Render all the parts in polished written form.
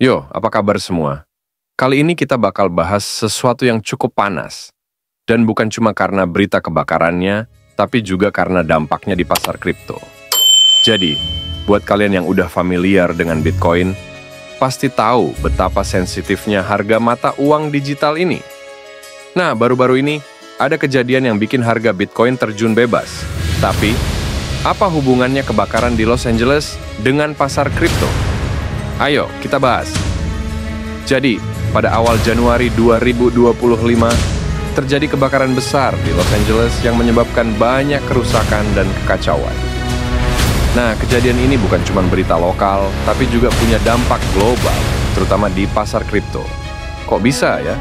Yo, apa kabar semua? Kali ini kita bakal bahas sesuatu yang cukup panas. Dan bukan cuma karena berita kebakarannya, tapi juga karena dampaknya di pasar kripto. Jadi, buat kalian yang udah familiar dengan Bitcoin, pasti tahu betapa sensitifnya harga mata uang digital ini. Nah, baru-baru ini, ada kejadian yang bikin harga Bitcoin terjun bebas. Tapi, apa hubungannya kebakaran di Los Angeles dengan pasar kripto? Ayo, kita bahas. Jadi, pada awal Januari 2025, terjadi kebakaran besar di Los Angeles yang menyebabkan banyak kerusakan dan kekacauan. Nah, kejadian ini bukan cuma berita lokal, tapi juga punya dampak global, terutama di pasar kripto. Kok bisa ya?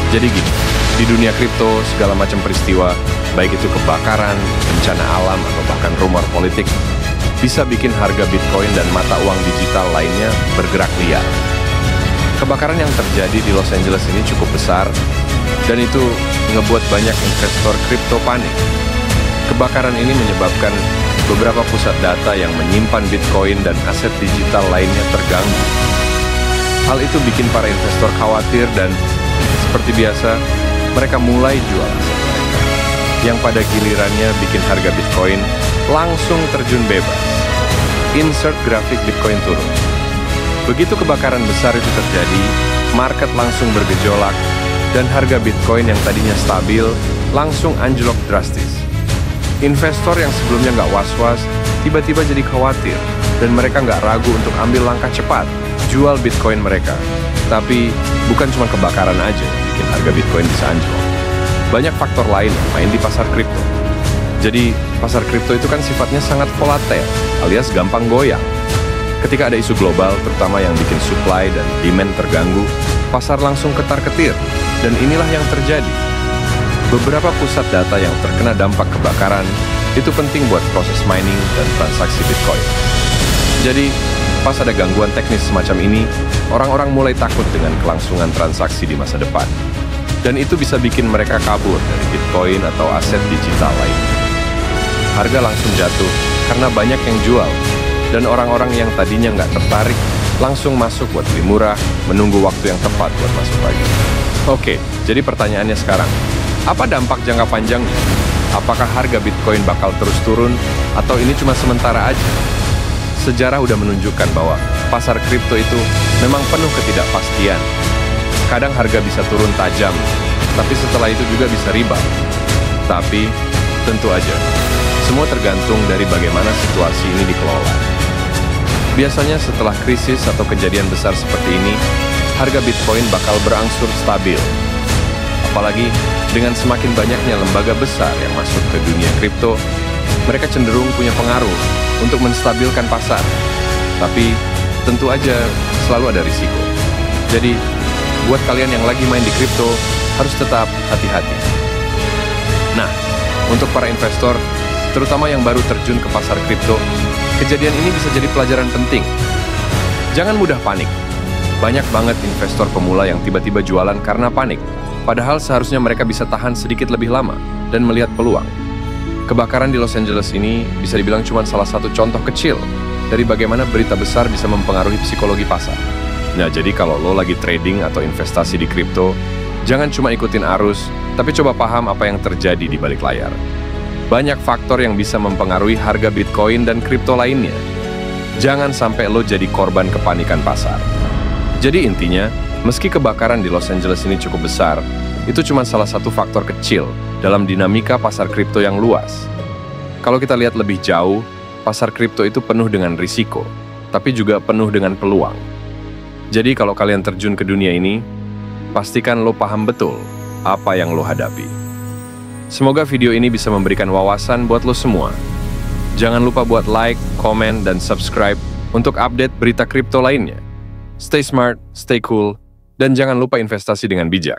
Jadi gini, di dunia kripto, segala macam peristiwa, baik itu kebakaran, bencana alam, atau bahkan rumor politik, bisa bikin harga Bitcoin dan mata uang digital lainnya bergerak liar. Kebakaran yang terjadi di Los Angeles ini cukup besar, dan itu ngebuat banyak investor kripto panik. Kebakaran ini menyebabkan beberapa pusat data yang menyimpan Bitcoin dan aset digital lainnya terganggu. Hal itu bikin para investor khawatir dan, seperti biasa, mereka mulai jual aset mereka, yang pada gilirannya bikin harga Bitcoin langsung terjun bebas. Insert grafik Bitcoin turun. Begitu kebakaran besar itu terjadi, market langsung bergejolak, dan harga Bitcoin yang tadinya stabil langsung anjlok drastis. Investor yang sebelumnya nggak was-was, tiba-tiba jadi khawatir, dan mereka nggak ragu untuk ambil langkah cepat, jual Bitcoin mereka. Tapi, bukan cuma kebakaran aja yang bikin harga Bitcoin bisa anjlok. Banyak faktor lain yang main di pasar kripto. Jadi, pasar kripto itu kan sifatnya sangat volatile, alias gampang goyang. Ketika ada isu global, terutama yang bikin supply dan demand terganggu, pasar langsung ketar-ketir, dan inilah yang terjadi. Beberapa pusat data yang terkena dampak kebakaran itu penting buat proses mining dan transaksi Bitcoin. Jadi, pas ada gangguan teknis semacam ini, orang-orang mulai takut dengan kelangsungan transaksi di masa depan. Dan itu bisa bikin mereka kabur dari Bitcoin atau aset digital lainnya. Harga langsung jatuh karena banyak yang jual, dan orang-orang yang tadinya nggak tertarik langsung masuk buat beli murah, menunggu waktu yang tepat buat masuk lagi. Oke, jadi pertanyaannya sekarang, apa dampak jangka panjangnya? Apakah harga Bitcoin bakal terus turun, atau ini cuma sementara aja? Sejarah udah menunjukkan bahwa pasar kripto itu memang penuh ketidakpastian. Kadang harga bisa turun tajam, tapi setelah itu juga bisa rebound. Tapi, tentu aja, semua tergantung dari bagaimana situasi ini dikelola. Biasanya setelah krisis atau kejadian besar seperti ini, harga Bitcoin bakal berangsur stabil. Apalagi dengan semakin banyaknya lembaga besar yang masuk ke dunia kripto, mereka cenderung punya pengaruh untuk menstabilkan pasar. Tapi tentu aja selalu ada risiko. Jadi, buat kalian yang lagi main di kripto, harus tetap hati-hati. Nah, untuk para investor, terutama yang baru terjun ke pasar kripto, kejadian ini bisa jadi pelajaran penting. Jangan mudah panik. Banyak banget investor pemula yang tiba-tiba jualan karena panik, padahal seharusnya mereka bisa tahan sedikit lebih lama dan melihat peluang. Kebakaran di Los Angeles ini bisa dibilang cuma salah satu contoh kecil dari bagaimana berita besar bisa mempengaruhi psikologi pasar. Nah, jadi kalau lo lagi trading atau investasi di kripto, jangan cuma ikutin arus, tapi coba paham apa yang terjadi di balik layar. Banyak faktor yang bisa mempengaruhi harga Bitcoin dan kripto lainnya. Jangan sampai lo jadi korban kepanikan pasar. Jadi intinya, meski kebakaran di Los Angeles ini cukup besar, itu cuma salah satu faktor kecil dalam dinamika pasar kripto yang luas. Kalau kita lihat lebih jauh, pasar kripto itu penuh dengan risiko, tapi juga penuh dengan peluang. Jadi kalau kalian terjun ke dunia ini, pastikan lo paham betul apa yang lo hadapi. Semoga video ini bisa memberikan wawasan buat lo semua. Jangan lupa buat like, komen, dan subscribe untuk update berita kripto lainnya. Stay smart, stay cool, dan jangan lupa investasi dengan bijak.